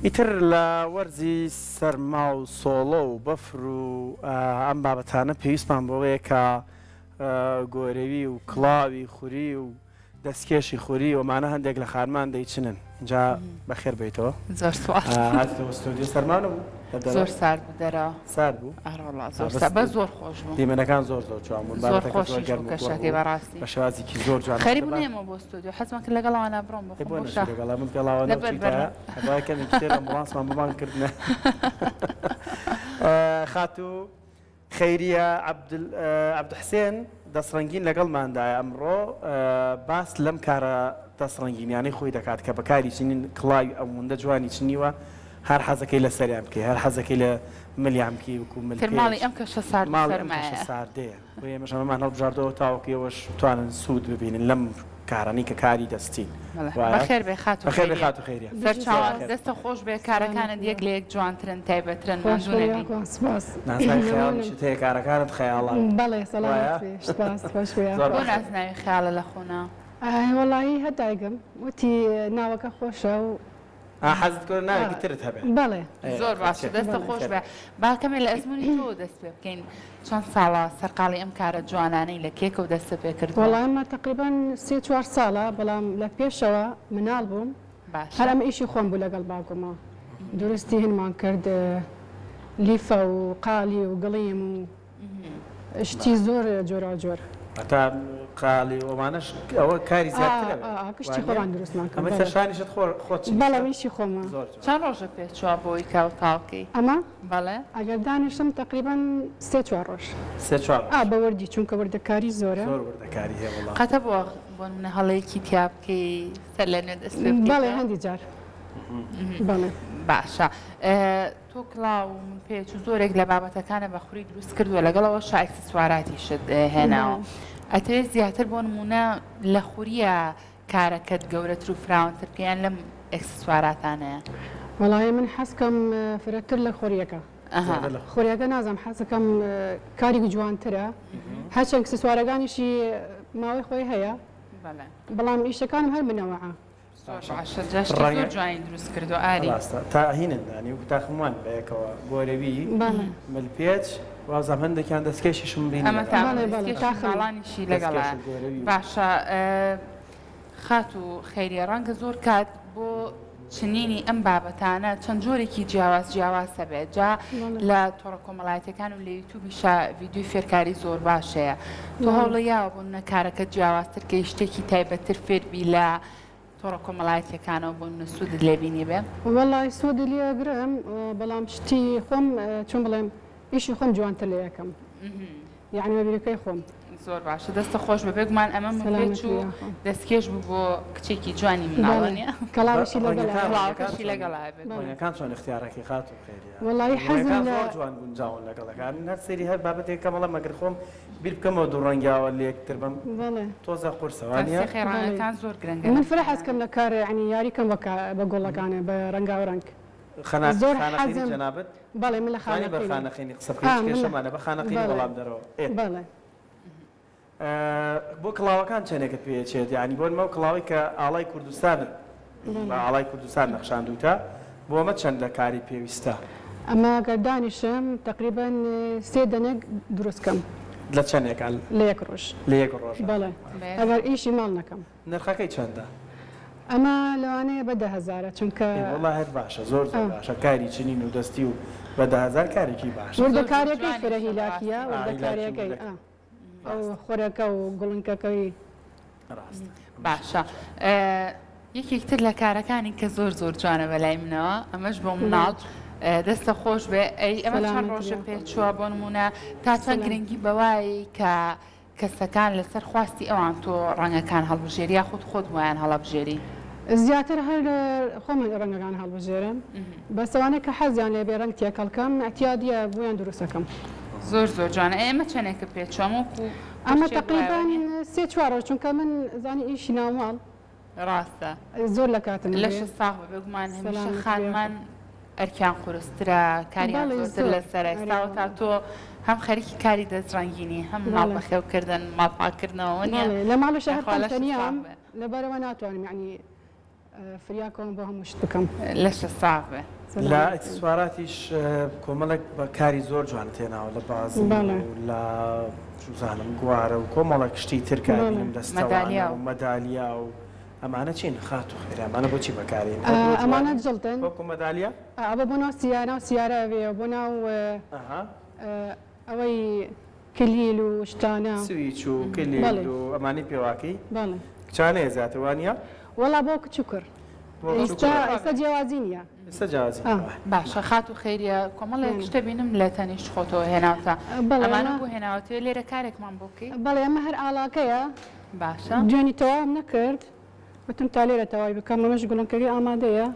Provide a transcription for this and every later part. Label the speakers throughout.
Speaker 1: ئیتر لە وەرزی سەرما و سۆڵە و بەفر و ئەم بابەتانە پێویستمان بۆەیە کە گۆرەوی و کڵاوی خوری و دەستکێشی خوری ومانە هەندێک لە خارمان دەیچنن اینجا بەخێر بیتەوە
Speaker 2: زۆر سوال
Speaker 1: هاتەوە ستۆدیۆ سەرمانە بوو
Speaker 2: زۆر سارد بوو دەرەوە
Speaker 1: سارد بوو
Speaker 2: بە زۆر خۆش بوو
Speaker 1: دیمەنەکان زۆر جوان بوون
Speaker 2: زۆر خۆشی بوو کەشەکەی بەڕاستی
Speaker 1: بە شێوازێکی زۆر جوان
Speaker 2: خەریب نێمە بۆ ستۆدیۆ حەزمان کرد لەگەڵەوانە بڕۆم
Speaker 1: بۆ لەگەڵا من پێڵاوە هەبای کەمی کتێر ئەمبوڵانسمان بمان کردنە خاتو خەیریە عەبدولحسێن دەسڕەنگین لەگەڵماندایە ئەمڕۆ باس لەم کارە دەسڕەنگینیانەی خۆی دەکات کە بەکاری چنین کڵاوی ئەوەندە جوانی چنیوە هەر حەزەکەی لە سەریان بکەی هەر حەزەکەی لە ملیان بکەی وکو
Speaker 2: ماڵی ئەم کەشە سارد
Speaker 1: ساردەیە بۆ ئێمەش ئەمەمان هەڵبژاردەوە تاوەکەوەش بتوانن سوود ببینن لەم کارانی کە کاری دەستین
Speaker 2: بەخێر بێ خاتو
Speaker 1: بەخێر بێ خاتو خەیریە
Speaker 2: سەرچاوان دەستە خۆش بێ کارەکانت یەک لە یەک جوانترن تایبەترن
Speaker 1: نازناوی خەیاڵیشت هەیە کارەکانت خەیاڵە
Speaker 3: بەڵێ سەڵامەت سپاس خۆش بێ
Speaker 2: بۆ نازناوی خەیاڵە لە خۆنا
Speaker 3: وەڵاهی هەدایگم وتی ناوەکە خۆشە و
Speaker 1: حەزت کرد ناوێکی ترت هەبێ
Speaker 3: بەڵێ
Speaker 2: زۆر باشە دەستە خۆش بێ باکەمێ لە ئەزمموی تۆ دەست پێ بکەین چەند ساڵە سەرقاڵی ئەم کارە جوانانەی لە کێکە و دەستە پێ کرد
Speaker 3: وەڵامە تقریبان 3-4 ساڵە بەڵام لە پێشەوە مناڵ بووم هەر ئەمە ئیشی خۆم بوو لەگەڵ باوکمەوە درستی هینمان کرد لیفە و قاڵی و گڵیم و شتی زۆر جۆرا جۆر
Speaker 1: تا قاڵی ئەوانش ئەوە کاری زیاترە
Speaker 3: کشتی خۆمان دروستمان کرد
Speaker 1: ئەمە سەرشانیشت خۆت
Speaker 3: بەڵێ ئیشی خۆمە
Speaker 2: چەند ڕۆژە پێچوە بۆی کاو تاڵکەی
Speaker 3: ئەمە
Speaker 2: بەڵێ
Speaker 3: ئەگەر دانیشتم تقریبان 3-4 ڕۆژ
Speaker 1: 3-4
Speaker 3: بە وەردی چونکە وەردەکاری زۆرە
Speaker 1: زۆر وەردەکاری هەیە وەڵام
Speaker 2: قەتە بۆ منە هەڵەیەکی تیا بکەی سەر لە نوێ دەست پێ
Speaker 3: بەڵێ هەندی جار بەڵێ
Speaker 2: باشە تۆ کڵاو من پێچ و زۆرێک لە بابەتەکانە بە خوری دروست کردووە لەگەڵەوە ئەکسسواراتیشت هێناوە ئەتەوێت زیاتر بۆ نمونە لە خوریە کارەکەت گەورەتر و فراوانتر پێیان لەم ئەکسسواراتانەیە
Speaker 3: وەڵای من حەزکەم فرەتر لە خۆریەکە خۆریەکە نازم حەزەکەم کاری جوانترە هەرچەند ئەکسسوارەکانیشی ماوەی خۆی هەیە بەڵام ئیشەکانم هەر منەوەعە
Speaker 2: زۆر جوانی دروست کردو ئاری
Speaker 1: تا هینندانی و تاخموان بەیەکەوە گۆرەوی ملپێچ وازام هەندێکیان دەستکێشیشم بین
Speaker 2: ئەمەڵانیشی لەگەڵ باشە خات و خەیریە ڕەنگە زۆر کات بۆ چنینی ئەم بابەتانە چەند جۆرێکی جیاوازە بێت جا لە تۆڕە کۆمەڵایەتەکان و لە یوتیوبیشە ڤیدیۆی فێرکاری زۆر باشەیە تۆ هەوڵەیاوە بوون کارەکە جیاوازتر کە شتێکی تایبەتر فێربی لە تۆڕە کۆمەڵایەتەکانەوە بۆ سوودت لێبینی بێ
Speaker 3: وەڵای سوودی لێگرم بەڵام شتی خۆم چۆن بڵێم ئیشی خۆم جوانتر لێ یەکەم یعنی وەبیرەکەی خۆم
Speaker 2: زۆر باشە دەستە خۆش بە بێگومان ئەمە مپێچ و دەستکێش بوو بۆ کچێکی جوانی مناڵنیە
Speaker 3: کەڵاوشی
Speaker 2: لەگەڵا
Speaker 1: بێت چۆن اختیارێکی خات و خێریە
Speaker 3: وەڵای حەزم
Speaker 1: جوان گونجاون لەگەڵەکان هەر سەری هەر بابەتێک کە بەڵام مەگەر خۆم بیر بکەمەوە دوو ڕەنگیاوە لە یەکتر بم تۆزە قورسەوانە
Speaker 2: خێرانەکان زۆر گرنگە
Speaker 3: من فرە حەزکەم لە کار ینی یاریکەم بە گۆڵەکانە بە ڕەنگا و ڕەنگ
Speaker 1: زۆر حەزم جەنابەت
Speaker 3: بەڵێ من لە
Speaker 1: خانەقینی قسەکەشەمانە بە خانەقینی وەڵام دەرەوە
Speaker 3: بەڵێ
Speaker 1: بۆ کڵاوەکان چێنێکت پێچێت ینی بۆ نمە کڵاوی کە ئاڵای کوردستانت بە ئاڵای کوردستان نەخشاندوتە بۆ ئەمە چەند لە کاری پێویستە
Speaker 3: ئەمە گەردانیشم تقریبان 3 دەنێک دروستکەم
Speaker 1: لە چەندێکال
Speaker 3: لە یەک ڕۆژ
Speaker 1: لە یەک ڕۆژ
Speaker 3: بەڵێ ئەگەر ئیشی ماڵ نەکەم
Speaker 1: نرخەکەی چەندە
Speaker 3: ئەمە لەوانەیە بە 10,000 چونکە
Speaker 1: وەڵا هەر باشە زۆر باشە کاری چنین و دەستی و بە 10,000 کارێکی باشە
Speaker 3: وردەکارەکەی فرە هیلاکیە وردەکارەکەی خۆرەکە و گوڵنکەکەی
Speaker 2: باشە یەکێکتر لە کارەکانی کە زۆر جوانە بەلای منەوە ئەمەش بۆ مناڵ دەستە خۆش بێ ئەمە چەند ڕۆژە پێچووە بۆ نمونە تا چەند گرنگی بەوایی کە کەسەکان لەسەر خواستی ئەوان تۆ ڕەنگەکان هەڵبژێری یا خۆت وایان هەڵەبژێری
Speaker 3: زیاتر هەر خۆم ڕەنگەکان هەڵبژێرم بەسەوانەیە کە حەزیان لێ بێ ڕەنگ تێکەڵکەم ئەتیادیە بۆیان دروستەکەم
Speaker 2: زۆر جوانە ئێمە چەندێکە پێچوەم
Speaker 3: ئەمە تقریبان 3-4 ڕۆژ چونکە من زانی ئیشی ناوماڵ
Speaker 2: ڕاستە
Speaker 3: زۆر لە کاتم
Speaker 2: لەش ساغ بێگومان هەمیشە خانمان ئەرکیان قورسترە کاریان زۆرتر لەسەر ئێستاوە تا تۆ هەم خەریکی کاری دەستڕەنگینی هەم ماڵ بەخێوکردن ماڵپاکردنەوە نیە
Speaker 3: لە ماڵەشە هەر تەنیام لەبەرەوە ناتوانم یعنی فریاکەوە بۆ هەموو شت بکەم
Speaker 2: لەشە ساغێ
Speaker 1: لە ئەکسسواراتیش کۆمەڵک بە کاری زۆر جوان تێناوە لە بازی لە زانم گوارە و کۆمەڵک شتی ترکاریم دەستەوانیا و مەدالیا و ئەمانە چین خات و خێرا ئەمانە بۆچی بەکارین
Speaker 3: ئەمانە جڵتن
Speaker 1: وەکو مەدالیا
Speaker 3: ئەوە بۆ ناو سیارە و سیارەوێ بۆ ناو ئەوەی کلیل و شتانە
Speaker 1: سویچ و کلیل و ئەمانی پێواکەی کچانەیە زیاتروانە
Speaker 3: وەڵا بۆ کچووکر ئێستا جیاوازی نییە
Speaker 1: ئێستا جیاوازی
Speaker 2: باشە خات و خێریە کۆمەڵێک شتە بینم لە تەنیشت خۆتەوە هێناوتە ئەمانە بۆ هێناوەتەوە لێرە کارێکمان بۆ بکەیت
Speaker 3: بەڵێ ئەمە هەر ئاڵاکەیە
Speaker 2: باشە
Speaker 3: جوێنی تەواو نەکرد وتم تا لێرە تەواوی بکەم ئەمەش گوڵنکەری ئامادەیە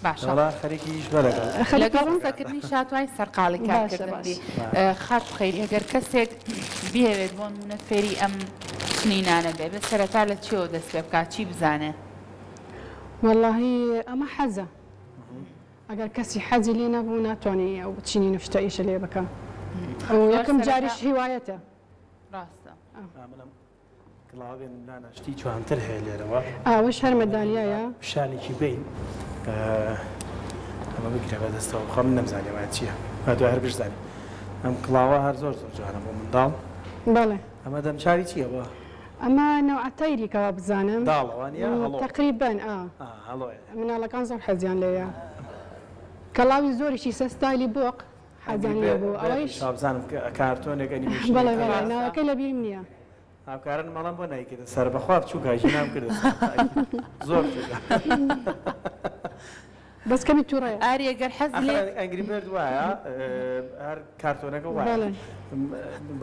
Speaker 2: باشە
Speaker 1: خەریکیش بەرەگەڵ
Speaker 2: لەگەڵ ڕوونکردنی شاتوای سەرقاڵی کارکردنی خات و خێری ئەگەر کەسێک بێوێت بۆ نمونە فێری ئەم سنینانە بێ بە سەرەتا لە چیەوە دەست پێ بکات چی بزانێ
Speaker 3: واللهی ئەمە حەزە ئەگەر کەسی حەزی لێ نەبوو ناتوانێت ئەو چینی نفتە ئیشە لێ بکە ئەو یەکەم جاریش هیوایەتە
Speaker 2: ڕاستە
Speaker 1: کڵاوێن نانەشتی جوانتر هەیە لێرەوە
Speaker 3: ئەوەش هەر مەدالیایە
Speaker 1: پیشانێکی بین ئەمە بگرە بەدەستەوە خۆم نەمزانێ وایە چییە دوای هەر بشزانانی ئەم کڵاوە هەر زۆر زۆر جوانە بۆ منداڵ
Speaker 3: بەڵێ
Speaker 1: ئەمە دەمچاری چییە بە
Speaker 3: ئەمە نەوعەتەیریکەوە بزانم
Speaker 1: داڵەوانە
Speaker 3: تقریبان مناڵەکان زۆر حەزیان لێیە کەڵاوی زۆریشی سەستایلی بۆق حەزیان لێ بوو ئەوەیش
Speaker 1: بزانم کارتۆنێک
Speaker 3: بەڵێ ناوەکەی لە بیرم نییە
Speaker 1: هاوکارن مەڵام بۆ نایکرد سەر بەخوا بچوو گاژی نام کرد زۆر
Speaker 3: بەس کەمی تووڕەیە
Speaker 2: ئاریەگەر حەز لێ
Speaker 1: ئەنگری بێرد وایە هەر کارتۆنەکە وایە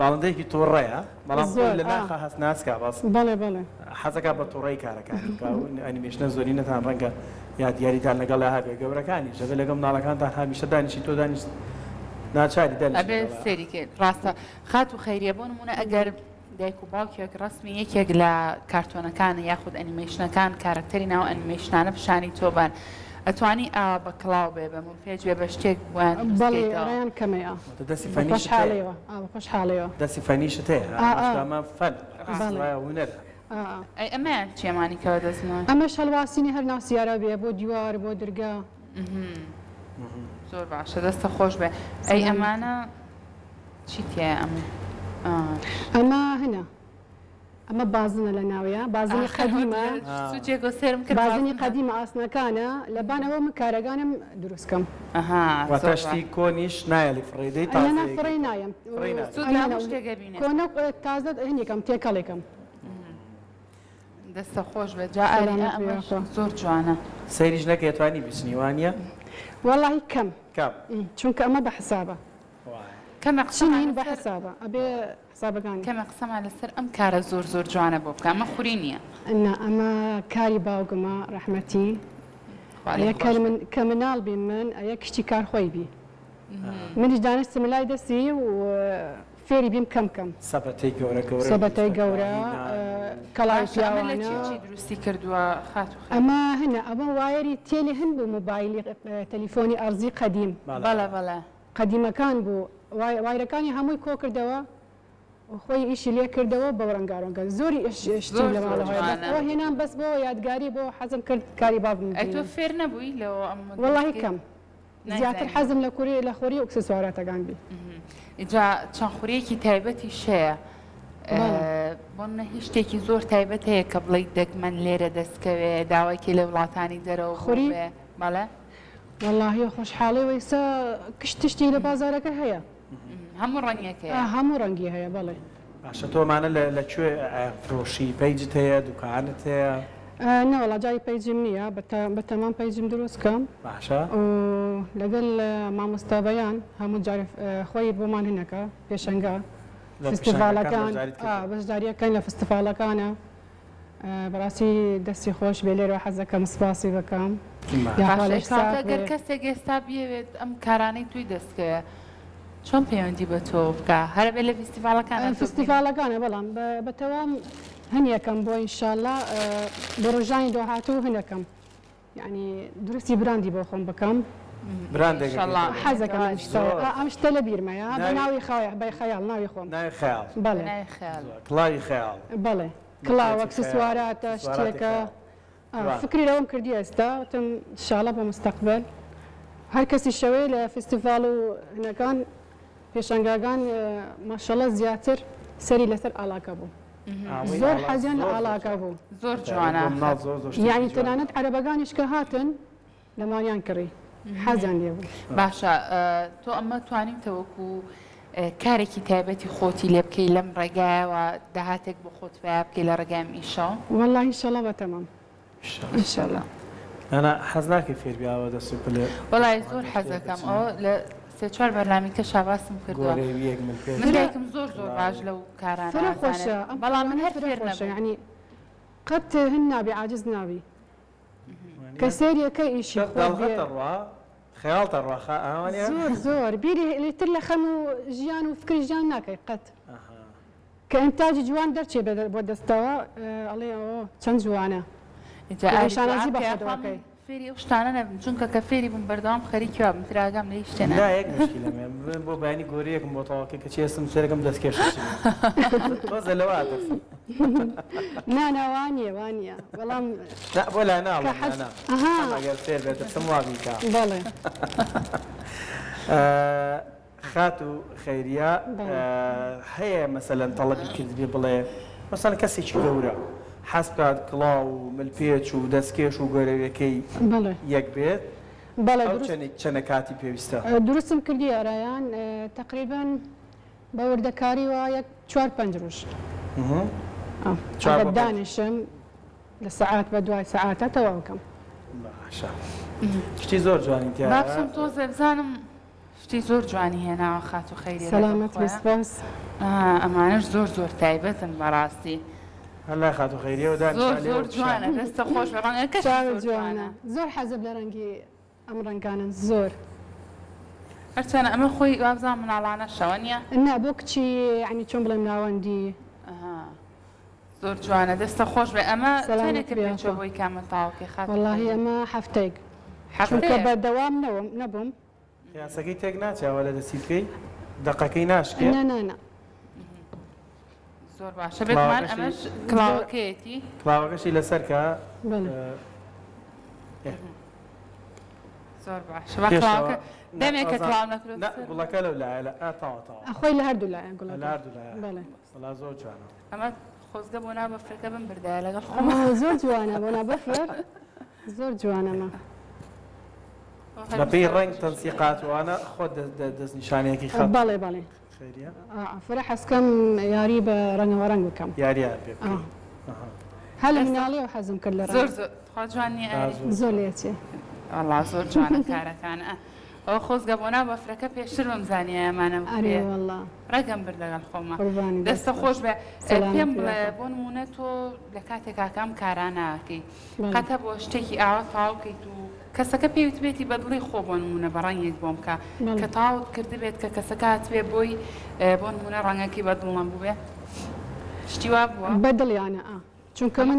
Speaker 1: باڵندەیەکی تۆڕەیە بەڵام لە ناخە هەست ناسکا باس
Speaker 3: بەڵێ بەڵێ
Speaker 1: حەزەکە بە تۆڕەی کارەکانی ئەنیمێشنە زۆری نەتان ڕەنگە یا دیاریتان لەگەڵ هەبێ گەورەکانی شەبێ لەگەڵ مناڵەکانتان هەمیشە دانیشی تۆ دانیشت ناچاری
Speaker 2: ئەبێ سێریکێت ڕاستە خات و خەیریە بۆ نمونە ئەگەر دایک و باوکێک ڕستمی یەکێک لە کارتۆنەکان یاخود ئەنیمێشنەکان کارکتەری ناو ئەنیمێشنانە پیشانی تۆبان ئەتوانی ئا بە کڵاو بێ بە پێج بێ بە شتێک بووان
Speaker 3: بەڵێیان کەمەیە خۆش حاڵەوە
Speaker 1: دەستی فەنیشت هەیە ئەمە فەن هونەر
Speaker 2: ئەمەیان چێمانی کەوە دەستنەوە
Speaker 3: ئەمەش هەڵواسینی هەر ناو سیارە بێ بۆ دیوار بۆ دەرگا
Speaker 2: زۆر باشە دەستە خۆش بێ ئەی ئەمانە چی تێ
Speaker 3: ئەمە هەنا ئەمە بازنە لە ناوەیە بازنی قەدیمە بازنی قەدیمە ئاسنەکانە لەبانەوە من کارەکانم دروستکەم
Speaker 1: واتەشتی کۆنیش نایەلی فڕێدەی
Speaker 3: فڕێ نایم کۆنە تازە هەنێکم تێکەڵێکم
Speaker 2: دەستە خۆش بێت جا ئاری ئەمە زۆر جوانە
Speaker 1: سەیریش نەکەێتوانی بیسنیوانە
Speaker 3: وەڵی کەم چونکە ئەمە بە حسابە
Speaker 2: کەمە
Speaker 3: قسەین بە حسابە ئەبێ حسابەکان
Speaker 2: کەمە قسەمان لەسەر ئەم کارە زۆر زۆر جوانە بۆ بکە ئەمە خوری نییە
Speaker 3: ئەمە کاری باوگمە ڕەحمەتی کە مناڵ بین من ئەیە کشتی کار خۆی بی منیش دانستم لای دەستی و فێری بیم کەم کەم
Speaker 1: سەبەتەی گەورە
Speaker 3: سەبەتەی گەورە کەڵاوی پیاوانە
Speaker 2: دروستی کردووە خات
Speaker 3: ئەمە هەنا ئەمە وایەری تێلی هەن بوو مۆبایلی تەلیفۆنی ئەرزی قەدیم
Speaker 2: بەڵە بەڵە
Speaker 3: قەدیمەکان بوو وایرەکانی هەمووی کۆ کردەوە خۆی ئیشی لێ کردەوە بە ڕەنگارۆنگە زۆری شتی لە ماڵەوە هێنان بەس بۆ یادگاری بۆ حەزم کرد کاری بابم
Speaker 2: تۆ فێر نەبووی لەوە
Speaker 3: وەڵی کەم زیاتر حەزم لە کوری لە خۆری ئۆکسسواراتەکان بی
Speaker 2: ئیجا چەند خورێکی تایبەتی شەیە بۆنە هیچ شتێکی زۆر تایبەت هەیە کە بڵێ دەگمەن لێرە دەستکەوێ داواکی لە وڵاتانی دەرەوە
Speaker 3: خوری
Speaker 2: بەڵێ
Speaker 3: واللهی خۆشحاڵی وەیسا کشتشتی لە بازارەکە هەیە
Speaker 2: هەموو ڕەنگەکە
Speaker 3: هەموو ڕەنگی هەیە بەڵێ
Speaker 1: باشە تۆمانە لەکوێ فرۆشی پیجت هەیە دوکانت هەیە
Speaker 3: نەوەڵا جای پیجم نییە بە تەمان پیجم دروستکەم
Speaker 1: باشە
Speaker 3: لەگەڵ مامۆستا بەیان هەموو جارێ خۆی بۆمان هەنەکە پێشەنگا فستیڤالەکان بەشداریەکەین لە فستیڤالەکانە بەڕاستی دەستی خۆش بێ لێرە حەزەکەم سپاسی بکەم
Speaker 2: گەر کەسێک ئێستا بێوێت ئەم کارانەی توی دەستکەوێ چۆن پەیوەندی بە تۆ بکە هەر بێ لە
Speaker 3: فستیڤالەکانە بەڵام بەتەوام هەنیەکەم بۆ ئینشاءالله بۆ ڕۆژانی داهاتوو هەنەکەم یعنی درستی براندی بۆ خۆم بکەم حەزەکەم ئەم شتە لە بیرمەیە بە ناوی بە خەیاڵ ناوی خۆم
Speaker 1: کڵاوی خەیاڵ
Speaker 3: بەڵێ کڵاو ئەکسسواراتە شتێکە فكری لەوەم کردی ئێستا وتم انشاءالله بۆ مستەقبل هەر کەسی شەوەی لە فستیڤال و هەنەکان پێشەنگاکان ماشەڵڵە زیاتر سەری لەسەر ئاڵاکە بوو زۆر حەزیان لە ئاڵاکە بوو
Speaker 2: زۆر جوانە
Speaker 3: یعنی تەنانەت عەرەبەکانیش کە هاتن لەمانیان کڕی حەزیان لێ بوو
Speaker 2: باشە تۆ ئەمە توانیتەوەکو کارێکی تایبەتی خۆتی لێ بکەی لەم ڕێگایەوە داهاتێک بۆ خۆت وایە بکەی لە ڕێگایم ئیشەوە
Speaker 3: والله انشاءالله بەتەمام انشاءالله
Speaker 1: ئەنا حەز ناکەی فێربیاوە دەست و پلێ
Speaker 2: وەڵای زۆر حەزەکەم ئەوە لە سێ چوار بەرنامی کە شاباسم کردووە
Speaker 1: گۆرەویەک من پێ
Speaker 2: من دایکم زۆر باش لەو کارانە
Speaker 3: فرە خۆشە
Speaker 2: بەڵام من هەر فێر
Speaker 3: خۆشە
Speaker 2: نەبووم
Speaker 3: یعنی قەت هەن نابی عاجز نابی کە سێریەکە ئیشی خۆ بێ
Speaker 1: خەیاڵتە ڕواخە ئەوانە
Speaker 3: زۆر زۆر بیری لێتر لە خەم و ژیان و فکری ژیان ناکەی قەت کە ئەنتاجی جوان دەرچێ بۆ دەستەوە ئەڵێ ئەوە چەند جوانە شانازی بەخۆدەوەکەی
Speaker 2: فێری ئەو شتانە نەبن چونکە کە فێری بووم بەردەوام خەریکی وابم تراگەم لە هیچ شتێ
Speaker 1: لا یەک مشکلە من بۆ بەیانی گۆرەیەکم بۆ تەواوکە کە چێستم سێرەکەم دەستکێش تۆزە لەوە دەفن
Speaker 3: ناناوانیە وانە بەڵام
Speaker 1: بۆ لا ناڵم ئەگەر فێر بێت دەستم وابیکە
Speaker 3: بەڵێ
Speaker 1: خات و خەیریە هەیە مەسەلەن تەڵەبی کردبی بڵێ مەسەلەن کەسێکی گەورە حەز بکات کڵاو و ملپێچ و دەستکێش و گۆرەویەکەی یەک بێت چەنە کاتی پێویستە
Speaker 3: دروستم کردی ئارایان تقریبان بە وردەکاری وایە 4-5 ڕۆژ دانیشم لە سەعات بە دوای سەعاتە تەواو بکەم
Speaker 1: باشە شتی زۆر جوانی تیا
Speaker 2: باکسم تۆزێ بزانم شتی زۆر جوانی هێناوە خات و خەیری
Speaker 3: سەلامەت سپاس
Speaker 2: ئەمانش زۆر زۆر تایبەتن بەڕاستی
Speaker 1: هەلا خات و خەیریەوە
Speaker 2: زۆر جوانە دەستە خۆش ڕەنگەکەش
Speaker 3: جوانە زۆر حەزب لە ڕەنگی ئەم ڕەنگانن زۆر
Speaker 2: هەرچەنە ئەمە خۆی وابزان مناڵانە شەوە نییە
Speaker 3: نا بۆ کچی ینی چۆن بڵێم ناوەندی
Speaker 2: زۆر جوانە دەستە خۆش بێ ئەمە چێنێکە بێچۆ بۆی کامە تاوکێ خات
Speaker 3: وەڵاهی ئەمە هەفتەیەک چونکە بەردەوام نەبووم
Speaker 1: یاسەکەی تێک ناچاوە لە دەستی بکەی دەقەکەی ناشکێ
Speaker 3: نانە
Speaker 2: زۆر باشە بێتمان ئەمەش کڵاوەکەیەتی
Speaker 1: کڵاوەکەشی لەسەرکە
Speaker 2: زۆر باشە بەکڵاوەکە دەمێکە کڵاو نەکرێت
Speaker 1: گوڵەکە لەو لایە تاوە
Speaker 3: ئەخۆی لە هەردوو لایە گوڵ
Speaker 1: لە هەردوو لایە وەڵا زۆر جوانە
Speaker 2: ئەمە خۆزگە بۆ نابەفرەکە بم بردایە لەگەڵ
Speaker 3: خۆم زۆر جوانە بۆ نابەفر زۆر جوانەمە
Speaker 1: بەپێی ڕنگ تەنسیقاتوانە خۆ دەستنیشانەیەکی خەڵ
Speaker 3: بەڵێ بەڵێ فرە حەزکەم یاری بە ڕەنگەوە ڕەنگ بکەم
Speaker 1: یاریە پێ
Speaker 3: هەل لە مناڵیەوە حەزم کرد لە
Speaker 2: زۆر جوانی
Speaker 3: زۆر لێچێ
Speaker 2: ئەڵا زۆر جوانە کارەکانە ئەو خۆزگە بۆ نابەفرەکە پێشتر بەم زانیە ئەمانە ڕێگەم برد لەگەڵ خۆمە دەستە خۆش بێ پێم بڵێ بۆ نمونە تۆ لە کاتێکاکەم کاراناکەی قەتە بۆ شتێکی ئاوا تاوکەیت و کەسەکە پێویست بێتی بەدڵی خۆ بۆ نمونە بەڕەنگێک بۆم کە کە تاوت کرد بێت کە کەسەکە هاتوێ بۆی بۆ نمونە ڕەنگەکەی بەدڵم بووێ شتی وا بووە
Speaker 3: بەدڵیانە چونکە من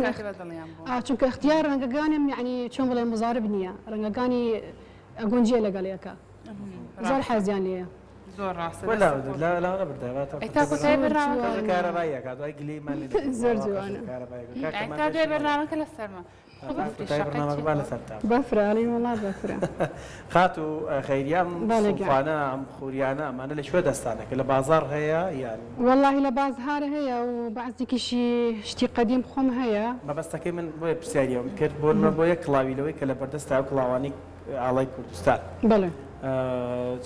Speaker 3: چونکە اختیار ڕەنگەکانم یعنی چۆن بڵێ مزارب نییە ڕەنگەکانی ئەگۆنجیە لەگەڵیەکە زۆر حەزیان لێە
Speaker 2: زۆر ڕاستە
Speaker 3: زۆر جوانە
Speaker 2: بەرنامەکە لە سەرمە
Speaker 3: بەفراڵی وڵا بەفرا
Speaker 1: خات و خەیریان سوڵفانە ئەم خوریانە ئەمانە لە کوێ دەستانەکە لە بازار هەیە یان
Speaker 3: وەڵاهی لە بازهارە هەیە و بەعزێکیشی شتی قەدیم خۆم هەیە
Speaker 1: مەبەستەکەی من بۆیە پرسیاریەوەم کرد بۆ بۆ یەک کڵاویلەوەی کە لە بەردەستا و کڵاوانی ئاڵای کوردستان
Speaker 3: بڵێ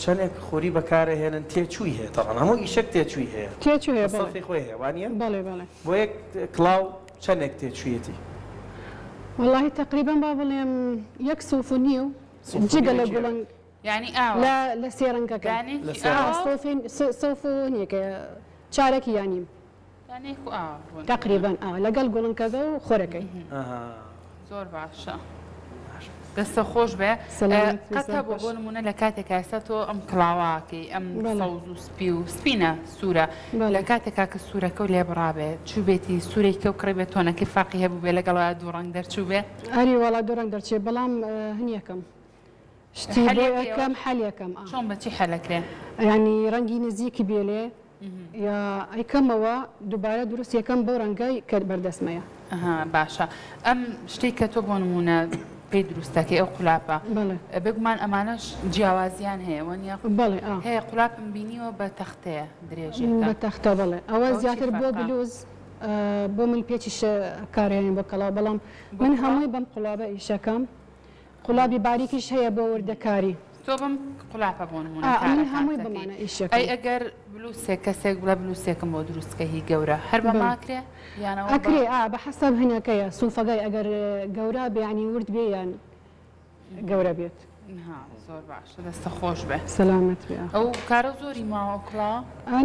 Speaker 1: چەندێک خوری بەکارهێنن تێچووی هەیە تەڵەن هەموو ئیشەک تێچووی هەیە
Speaker 3: تێچوو هەیە
Speaker 1: سەڵفی خۆی هەیە وانە
Speaker 3: بەڵێ بەڵێ
Speaker 1: بۆ یەک کڵاو چەندێک تێچوویەتی
Speaker 3: والله تقريبا بابڵێم یەک سوف و نیو جگە لە گوڵنگ
Speaker 2: یعنی
Speaker 3: لە سێرنگەکە سوف و نیەکە چارەکی یانیم تقریبا لەگەڵ گوڵنگەکە و خۆرەکەی
Speaker 2: زۆر باشە دەستە خۆش بێ قەتە بۆ نمونە لە کاتێکا ئێستا تۆ ئەم کڵاواکەی ئەم سەوز و سپی و سپینە سوورە لە کاتێکا کە سوورەکە و لێ بڕابێ چوو بێتی سوورێککە و کڕێ بێت تۆنەکەی فاقی هەبوو بێ لەگەڵ دوو ڕنگ دەرچوو بێ
Speaker 3: ئەری وڵا دوو ڕنگ دەرچێ بەڵام هەنیەکەم شتی بۆەکەم حەلیەکەم
Speaker 2: چۆن بەچی حەلەکرێ
Speaker 3: ینی ڕەنگی نزیکی بێلێ یا ئەیکەمەوە دووبارە دروست یەکەم بەو ڕەنگای کە بەردەستمەیە
Speaker 2: باشە ئەم شتێک کە تۆ بۆ نمونە پێی دروستەکەی ئەو قولاپە بگومان ئەمانەش جیاوازیان هەیە وەنیە هەیە قولاپم بینیەوە بە تەختەیە درێژێکە
Speaker 3: بە تەختە بڵێ ئەوە زیاتر بۆ بلوز بۆ من پێچیش کارێنین بۆ کەڵاو بەڵام من هەمووی بەم قوڵابە ئیشەکەم قوڵابی باریکیش هەیە بۆ وردەکاری
Speaker 2: تۆ بم قولاپە بۆ نمونە
Speaker 3: هەمووی بمانە ئیشەکە
Speaker 2: ئەی ئەگەر بلوسێک کەسێک بڵە بلوسێکم بۆ دروستکە هی گەورە هەر بە ماکرێ یانەوە
Speaker 3: ئەکرێ بە حەسەب هینەکەیە سوفەگای ئەگەر گەورە بێعنی ورد بێ یان گەورە بێت
Speaker 2: زۆر باشە دەستە خۆش بێ
Speaker 3: سەلامەت بێ
Speaker 2: ئەو کارە زۆری ماوە کڵا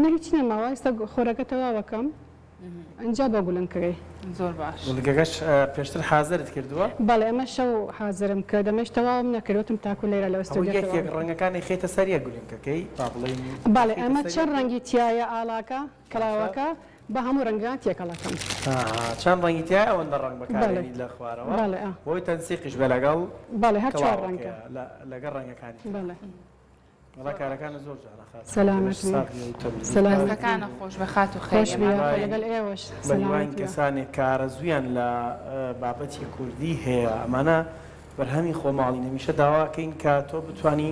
Speaker 3: نەهیچ نەماوە ئێستا خۆرەکە تەواوەکەم ئەنجا بە گولنکەی
Speaker 2: زۆر باش
Speaker 1: گەگەش پێشتر حازرت کردووە
Speaker 3: بەڵێ ئەمە شەو حازرم کرد ئەمەش تەواوم نەکردوتم تاکو لێرە لە
Speaker 1: یەکێک ڕەنگەکانی خێتە سەریە گولنکەکەی با بڵێن
Speaker 3: بەڵێ ئەمە چەند ڕەنگی تایە ئالاکە کەلاوەکە بە هەموو ڕەنگات تێکەڵەکەم
Speaker 1: چەند ڕەنگی تایە ئەوەندە ڕەنگ بەکارێنی لە خوارەوە بۆی تەنسیقیش بە لەگەڵ
Speaker 3: بەڵێ هەر چوار ڕەنگە
Speaker 1: لەگەڵ ڕەنگەکانی
Speaker 3: بەڵێ
Speaker 1: وڵا کارەکانە زۆر جارە
Speaker 3: سەلامەت
Speaker 2: سەلامەتەکانە خۆش بە خات و خێش
Speaker 3: لەگەڵ ئێوەش
Speaker 1: بەنیوان کەسانێک کارە زویان لە بابەتی کوردی هەیە ئەمانە بەرهەمی خۆماڵی نەمیشە داواکەین کە تۆ بتانی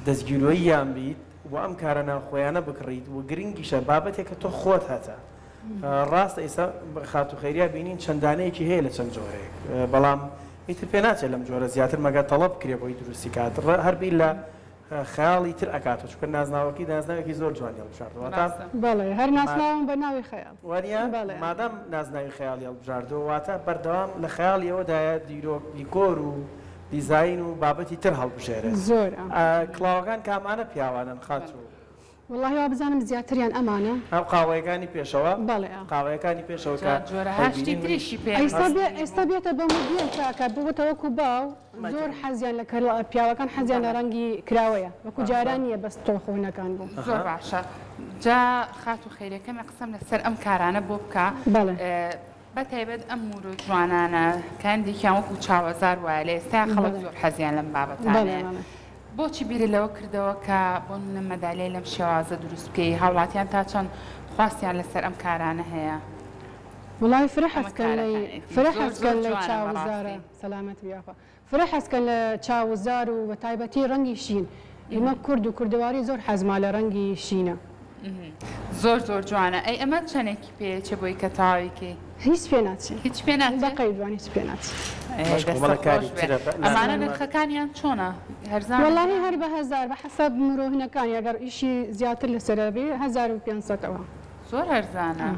Speaker 1: دەستگیرۆییان بیت و ئەم کارە ناوخۆیانە بکڕیت و گرنگیشە بابەتێک کە تۆ خۆت هەتە ڕاستە ئێستا خات و خێریا بینین چەندانەیەکی هەیە لە چەند جۆرێک بەڵام ئیتر پێ ناچێت لەم جۆرە زیاتر مەگە تەڵەب بکرێ بۆی دروستی کات هەربی لە خەیاڵی تر ئەکاتە چکە نازناوەکی دازناوێکی زۆر جوانی هەڵبژاردەوە
Speaker 3: بەڵێ هەر ناسناوم بە ناوی خەیاڵ
Speaker 1: وانە مادام نازناوی خەیاڵی هەڵبژاردەوە واتە بەردەوام لە خەیاڵیەوەدایە دیکۆر و دیزاین و بابەتی تر هەڵبژێرێت
Speaker 3: زۆر
Speaker 1: کڵاوەکان کامانە پیاوانن خاچوو
Speaker 3: والله وا بزانم زیاتریان ئەمانە
Speaker 1: ئەو قاوەیەکانی پێشەوە
Speaker 3: بەڵێ
Speaker 1: قاوەیەکانی پێشەوە
Speaker 3: ئێستا بێتە بە مدیە کاکە بووەتەوەکو باو زۆر حەزیان لە پیاوەکان حەزیان لە ڕەنگی کراوەیە وەکو جاران نیە بەس تۆخۆنەکان بوو
Speaker 2: زۆر باشە جا خات و خێرەکەمی قسەم لەسەر ئەم کارانە بۆ بکە بەتایبەت ئەم مور و جوانانە کاندێکیان وەکو چاوەزار وایە لە ئێستا خەڵک زۆر حەزیان لەم بابەتانە بۆچی بیرە لەوە کردەوە کە بۆ منە مەدالێ لەم شێوازە دروست بکەی هاوڵاتیان تا چەند خواستیان لەسەر ئەم کارانە هەیە
Speaker 3: وڵی فرە حەزکەن لە چاوەزارە سەلامەت بیاخوا فرە حەزکەن لە چاوەزار و بە تایبەتی ڕەنگی شین ئێمە کورد و کوردەواری زۆر حەزما لە ڕەنگی شینە
Speaker 2: زۆر زۆر جوانە ئەی ئەمە چەندێکی پێچە بۆی کە تاویکەی
Speaker 3: هیچ پێ ناچێت
Speaker 2: هیچ پێ
Speaker 3: بەقەی جوانی هیچ پێ ناچێت
Speaker 2: ئەمانە نرخەکانیان چۆنە هەرزان
Speaker 3: وەڵامی هەر بە هەزار بە حەسەب مرۆڤنەکان ئەگەر ئیشی زیاتر لەسەر بێ 1500ەوە
Speaker 2: زۆر هەرزانە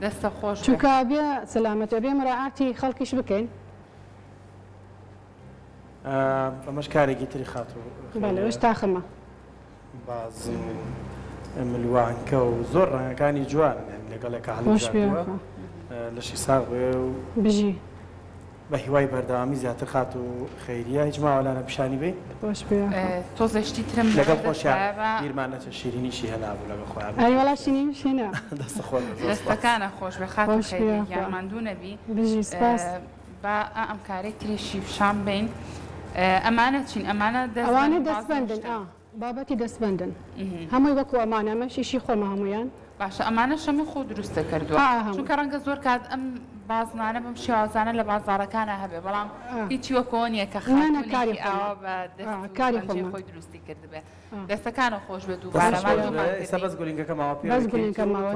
Speaker 2: دەستە خۆش
Speaker 3: چونکە بێ سەلامەتە بێ مراعاتی خەڵکیش بکەین
Speaker 1: ئەمەش کارێکی تری خاتوو
Speaker 3: بەڵێ تاخەمە
Speaker 1: بازم ملوانکە و زۆر ڕەنگەکانی جوانن لەگەڵێکە هەڵبژاردووە لەشی ساغ و
Speaker 3: بژی
Speaker 1: بە هیوای بەردەوامی زیاتر خات و خەیریە هیچ ماوەلانە پیشانی بێ
Speaker 2: تۆزەشتی ترم
Speaker 1: لەگەڵ خۆشیان بیرمانەچە شیرینیشی هەنابوو لەگە خۆیان
Speaker 3: ئەیوەڵا شینیم شینە
Speaker 2: دەستە خۆش دەستەکانە خۆش بە خات و خەیری یارماندوو نەبی
Speaker 3: بژی سپاس
Speaker 2: با ئەم کارێک تریشی فشان بین ئەمانە چین ئەمانە
Speaker 3: ئەوانە دەستبندن بابەتی دەستبندن هەمووی وەکو ئەمانە مەشیشی خۆمە هەمویان
Speaker 2: باشە ئەمانە شەمی خۆ دروستە کردووە چونکە ڕەنگە زۆر کات ئەم بازنانە بەم شێوازانە لە بازارەکانە هەبێ بەڵام هیچی وەکۆ نییە کە خانەکاری ئاوا بە
Speaker 3: کاری
Speaker 2: خۆی دروستی کرد بێ دەستەکانە خۆش بێت و بارەمانستا
Speaker 1: بەس گولینگەکەماوە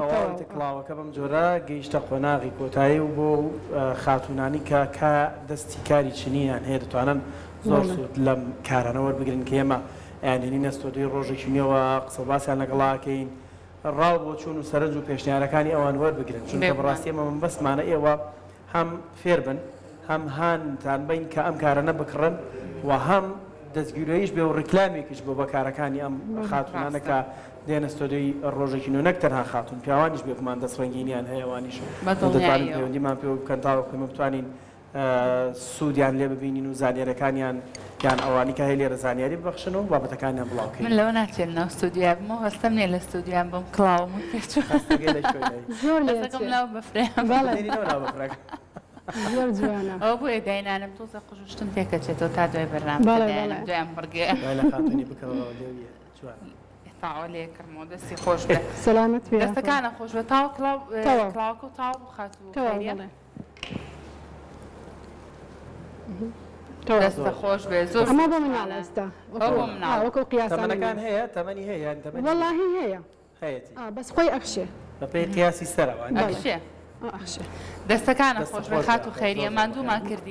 Speaker 1: کڵاوەکە بەم جۆرە گەیشتە قۆناغی کۆتایی و بۆ خاتونانی کە دەستی کاری چنیان هەیە دەتوانن زۆر سوود لەم کارانە وەربگرن کە ئێمە یانێنی نەستۆدەی ڕۆژێکی نوێەوە قسە باسییان لەگەڵاکەین ڕاو بۆ چوون و سەرنج و پێشنیارەکانی ئەوان وەربگرن چونکە بەڕاستی ئەمە من بەسمانە ئێوە هەم فێر بن هەم هاانتان بین کە ئەم کارانە بکڕن و هەم دەستگیرۆیش بێ و ڕیکلامێکیش بۆ بەکارەکانی ئەم خاتونانەکە دێنە ستۆدەی ڕۆژێکی نو نەک تەنها خاتون پیاوانیش بێکمان دەستڕنگینیان هەیەوانیش دەتوانین پەیوەندیمان پێ بکەن تاوەکو بتوانین سوودیان لێ ببینین و زانیارەکانیان یان ئەوانی کە هەیە لێرە زانیاری ببەخشن و بابەتەکانیان بڵاوکەین
Speaker 2: من لەوە ناچێت ناو ستودیا بمەوە هەستم نیە لە ستودیان بم کڵاوم
Speaker 3: زۆر
Speaker 2: لاو بەفرێم
Speaker 3: زۆر جوانە
Speaker 2: ئەو بۆیە داینانم تۆزە قژشتم پێکەچێتەوە تا دوای بەرنام دوایان بڕگێ تاوە لێ کردمەوە دەستی خۆش بێ
Speaker 3: سەلامەت
Speaker 2: دەستەکانە خۆش بێ تاو کڵاوکە و تاو بخات و دەستە خۆش بێ زۆر
Speaker 3: ئەمە بۆ مناڵ ئێستا وەکو قیاسانەکان
Speaker 1: تەمەنەکان هەیە تەمەنی هەیە یان تەمەنی
Speaker 3: وەڵاهی هەیە
Speaker 1: هەیەتی
Speaker 3: بەس خۆی ئەخشێ
Speaker 1: بە پێی قیاسی سەرەوە
Speaker 2: ئەکشێ
Speaker 3: ئەخشێ
Speaker 2: دەستەکانە خۆش بێ خات و خەیریە ماندوومان کردی